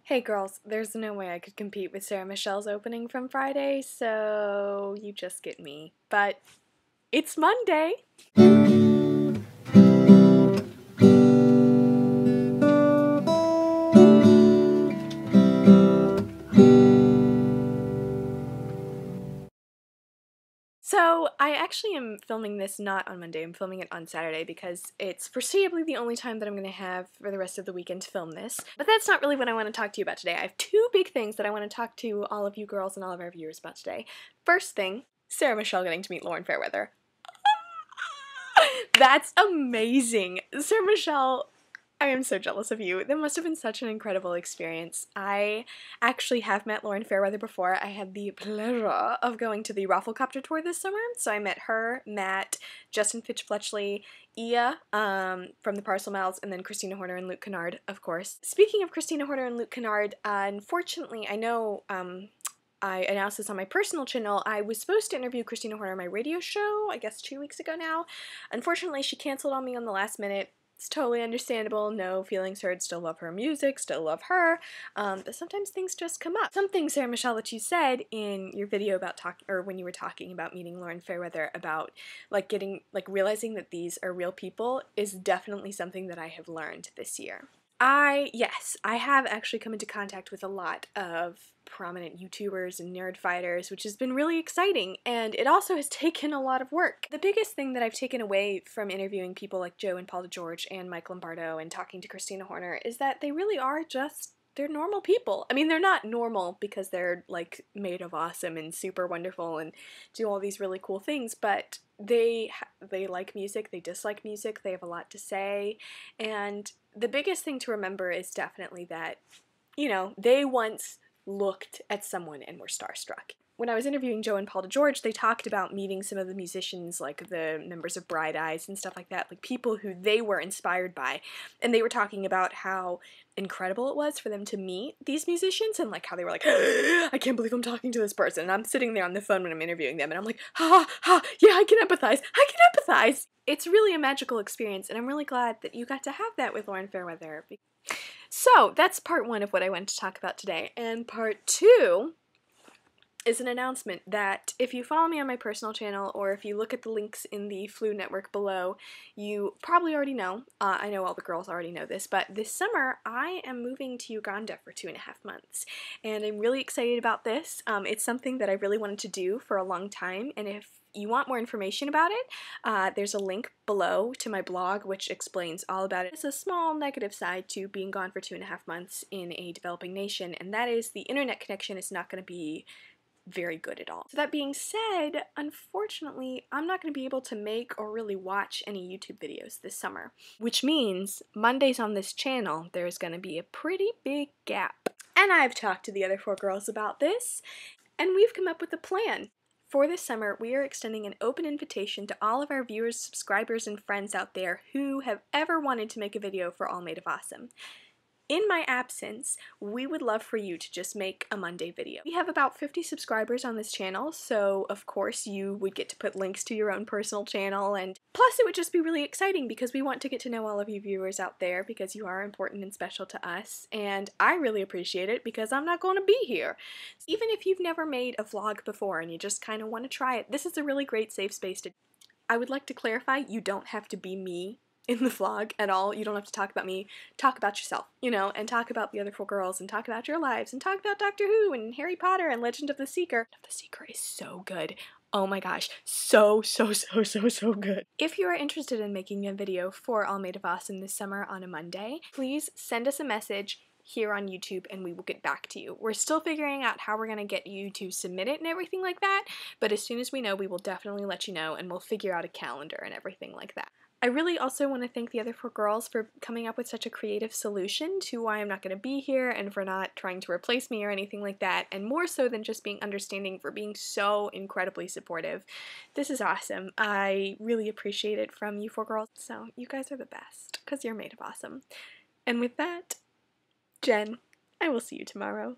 Hey girls, there's no way I could compete with Sarah Michelle's opening from Friday, so you just get me. But it's Monday! So I actually am filming this not on Monday, I'm filming it on Saturday because it's foreseeably the only time that I'm going to have for the rest of the weekend to film this. But that's not really what I want to talk to you about today. I have two big things that I want to talk to all of you girls and all of our viewers about today. First thing, Sarah Michelle getting to meet Lauren Fairweather. That's amazing! Sarah Michelle, I am so jealous of you. That must have been such an incredible experience. I actually have met Lauren Fairweather before. I had the pleasure of going to the Rafflecopter tour this summer, so I met her, Matt, Justin Fitch-Fletchley, Ia from the Parcel Mouths, and then Christina Horner and Luke Kennard, of course. Speaking of Christina Horner and Luke Kennard, unfortunately, I know I announced this on my personal channel. I was supposed to interview Christina Horner on my radio show, I guess 2 weeks ago now. Unfortunately, she canceled on me on the last minute. It's totally understandable, no feelings hurt, still love her music, still love her, but sometimes things just come up. Something, Sarah Michelle, that you said in your video about when you were talking about meeting Lauren Fairweather about realizing that these are real people is definitely something that I have learned this year. Yes, I have actually come into contact with a lot of prominent YouTubers and nerd fighters, which has been really exciting, and it also has taken a lot of work. The biggest thing that I've taken away from interviewing people like Joe and Paul DeGeorge and Mike Lombardo and talking to Christina Horner is that they really are they're normal people. I mean, they're not normal because they're like made of awesome and super wonderful and do all these really cool things, but they like music, they dislike music, they have a lot to say, and the biggest thing to remember is definitely that, you know, they once looked at someone and were starstruck. When I was interviewing Joe and Paul DeGeorge, they talked about meeting some of the musicians, like the members of Bright Eyes and stuff like that, like people who they were inspired by, and they were talking about how incredible it was for them to meet these musicians, and like how they were like, I can't believe I'm talking to this person, and I'm sitting there on the phone when I'm interviewing them, and I'm like, yeah, I can empathize. It's really a magical experience, and I'm really glad that you got to have that with Lauren Fairweather. So, that's part one of what I wanted to talk about today, and part two is an announcement that if you follow me on my personal channel or if you look at the links in the Flu network below, you probably already know, I know all the girls already know this, but this summer I am moving to Uganda for 2.5 months, and I'm really excited about this. It's something that I really wanted to do for a long time, and if you want more information about it, there's a link below to my blog which explains all about it. It's a small negative side to being gone for 2.5 months in a developing nation, and that is the internet connection is not going to be very good at all. So that being said, unfortunately, I'm not going to be able to make or really watch any YouTube videos this summer, which means Mondays on this channel, there's going to be a pretty big gap. And I've talked to the other 4 girls about this, and we've come up with a plan. For this summer, we are extending an open invitation to all of our viewers, subscribers, and friends out there who have ever wanted to make a video for All Made of Awesome. In my absence, we would love for you to just make a Monday video. We have about 50 subscribers on this channel, so of course you would get to put links to your own personal channel, and plus it would just be really exciting because we want to get to know all of you viewers out there because you are important and special to us, and I really appreciate it because I'm not going to be here. Even if you've never made a vlog before and you just kind of want to try it, this is a really great safe space to. I would like to clarify, you don't have to be me in the vlog at all. You don't have to talk about me. Talk about yourself, you know, and talk about the other 4 girls, and talk about your lives, and talk about Doctor Who, and Harry Potter, and Legend of the Seeker. The Seeker is so good. Oh my gosh, so good. If you are interested in making a video for All Made of Awesome this summer on a Monday, please send us a message here on YouTube and we will get back to you. We're still figuring out how we're going to get you to submit it and everything like that, but as soon as we know, we will definitely let you know, and we'll figure out a calendar and everything like that. I really also want to thank the other 4 girls for coming up with such a creative solution to why I'm not going to be here, and for not trying to replace me or anything like that, and more so than just being understanding, for being so incredibly supportive. This is awesome. I really appreciate it from you 4 girls, so you guys are the best, because you're made of awesome. And with that, Jen, I will see you tomorrow.